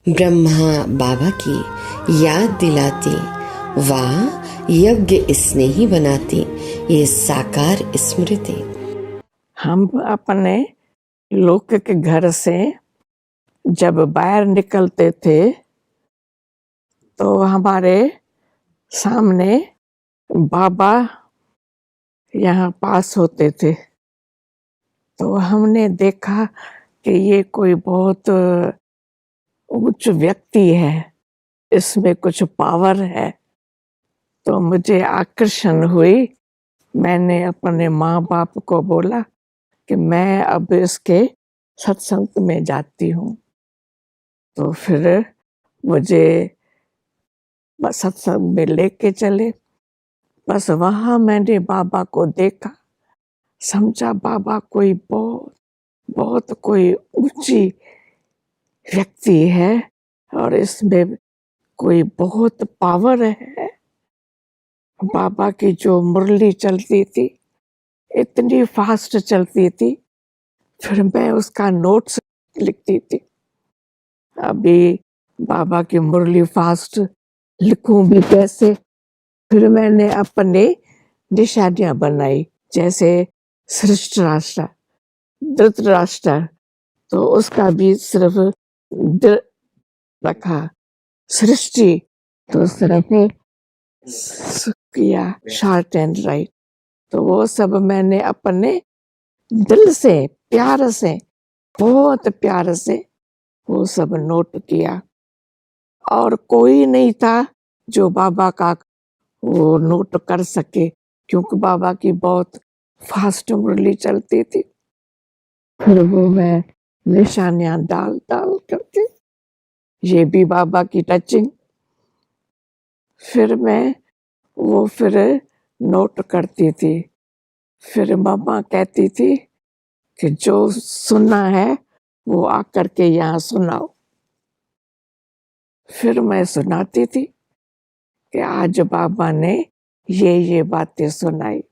ब्रह्मा बाबा की याद दिलाती, वाह यज्ञ इसने ही बनाती ये साकार स्मृति। हम अपने लोक के घर से जब बाहर निकलते थे तो हमारे सामने बाबा यहाँ पास होते थे। तो हमने देखा कि ये कोई बहुत उच्च व्यक्ति है, इसमें कुछ पावर है। तो मुझे आकर्षण हुई। मैंने अपने माँ बाप को बोला कि मैं अब इसके सत्संग में जाती हूँ। तो फिर मुझे सत्संग में लेके चले। बस वहाँ मैंने बाबा को देखा, समझा बाबा कोई बहुत कोई ऊंची व्यक्ति है और इसमें कोई बहुत पावर है। बाबा की जो मुरली चलती थी इतनी फास्ट चलती थी, फिर मैं उसका नोट्स लिखती थी। अभी बाबा की मुरली फास्ट लिखूं भी कैसे? फिर मैंने अपने निशानियां बनाई, जैसे सृष्टराष्ट्र, धृतराष्ट्र, तो उसका भी सिर्फ रखा, सृष्टि तो सिर्फ किया शॉर्ट एंड राइट। तो वो सब मैंने अपने दिल से प्यार से, बहुत प्यार से वो सब नोट किया। और कोई नहीं था जो बाबा का वो नोट कर सके, क्योंकि बाबा की बहुत फास्ट मुरली चलती थी। फिर वो मैं निशानियां डाल करके, ये भी बाबा की टचिंग, फिर मैं वो फिर नोट करती थी। फिर मम्मा कहती थी कि जो सुनना है वो आकर के यहाँ सुनाओ। फिर मैं सुनाती थी कि आज बाबा ने ये बातें सुनाई।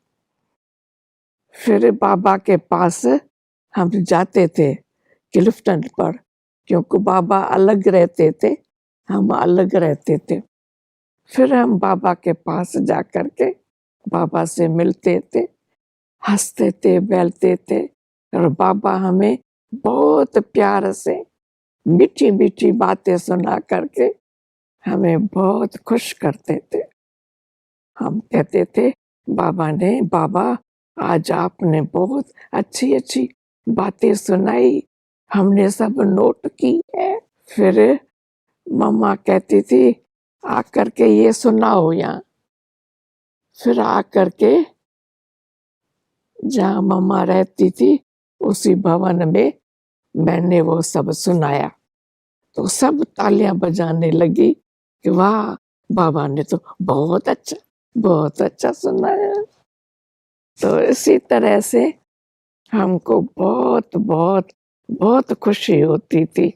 फिर बाबा के पास हम जाते थे क्लिफ्टन पर, क्योंकि बाबा अलग रहते थे, हम अलग रहते थे। फिर हम बाबा के पास जाकर के बाबा से मिलते थे, हंसते थे, बैलते थे, और बाबा हमें बहुत प्यार से मीठी मीठी बातें सुना करके हमें बहुत खुश करते थे। हम कहते थे बाबा आज आपने बहुत अच्छी अच्छी बातें सुनाई, हमने सब नोट की है। फिर मम्मा कहती थी आकर के ये सुनाओ यहाँ। फिर आकर के जहाँ मम्मा रहती थी उसी भवन में मैंने वो सब सुनाया। तो सब तालियां बजाने लगी कि वाह बाबा ने तो बहुत अच्छा सुनाया। तो इसी तरह से हमको बहुत खुशी होती थी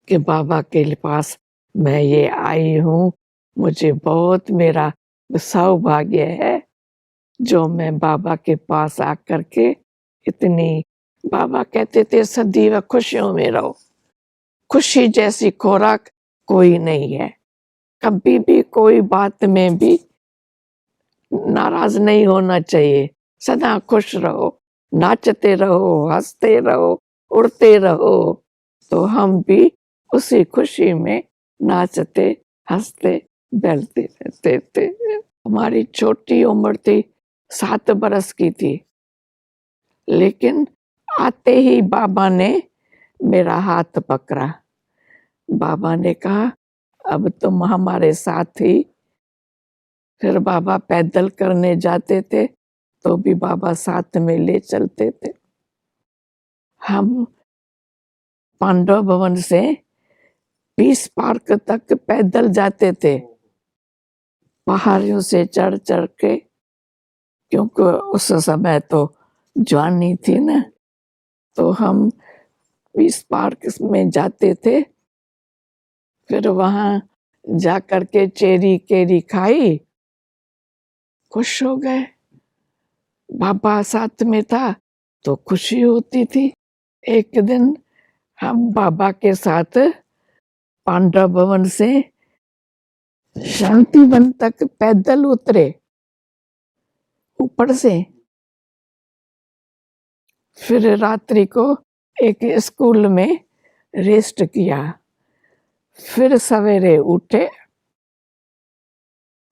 कि बाबा के पास मैं ये आई हूँ। मुझे बहुत मेरा सौभाग्य है जो मैं बाबा के पास आकर के इतनी, बाबा कहते थे सदैव खुशियों में रहो। खुशी जैसी खुराक कोई नहीं है। कभी भी कोई बात में भी नाराज नहीं होना चाहिए, सदा खुश रहो, नाचते रहो, हंसते रहो, उड़ते रहो। तो हम भी उसी खुशी में नाचते हंसते बैलते रहते थे। हमारी छोटी उम्र थी, 7 बरस की थी, लेकिन आते ही बाबा ने मेरा हाथ पकड़ा। बाबा ने कहा अब तुम हमारे साथ ही। फिर बाबा पैदल करने जाते थे तो भी बाबा साथ में ले चलते थे। हम पांडव भवन से पीस पार्क तक पैदल जाते थे, पहाड़ियों से चढ़ के, क्योंकि उस समय तो जवानी थी ना। तो हम पीस पार्क में जाते थे, फिर वहां जाकर के चेरी केरी खाई, खुश हो गए। बाबा साथ में था तो खुशी होती थी। एक दिन हम बाबा के साथ पांडव भवन से शांति वन तक पैदल उतरे ऊपर से। फिर रात्रि को एक स्कूल में रेस्ट किया। फिर सवेरे उठे।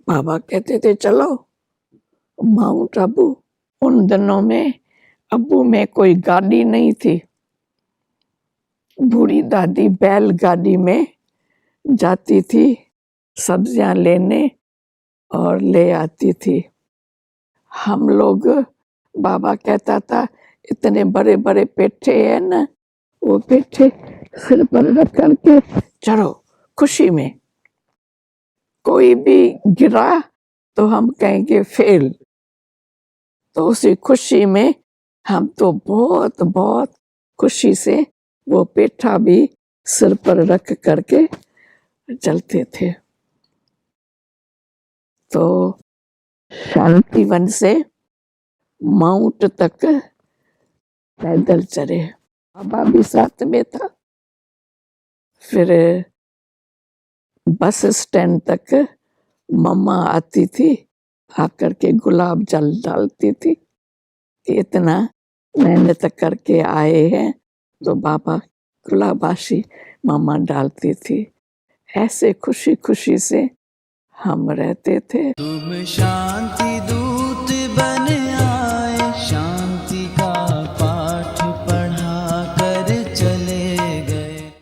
बाबा कहते थे चलो माउंट आबू। उन दिनों में अबू में कोई गाड़ी नहीं थी। बूढ़ी दादी बैलगाड़ी में जाती थी सब्जियां लेने और ले आती थी। हम लोग, बाबा कहता था इतने बड़े बड़े पेठे हैं ना, वो पेठे सिर पर रख करके चढ़ो खुशी में। कोई भी गिरा तो हम कहेंगे फेल। तो उसी खुशी में हम तो बहुत बहुत खुशी से वो पेठा भी सिर पर रख करके चलते थे। तो शांतिवन से माउंट तक पैदल चले। बाबा भी साथ में था। फिर बस स्टैंड तक मम्मा आती थी, आकर के गुलाब जल डालती थी कि इतना मेहनत करके आए हैं तो बाबा गुलाबाशी मम्मा डालती थी। ऐसे खुशी खुशी से हम रहते थे। तुम शांति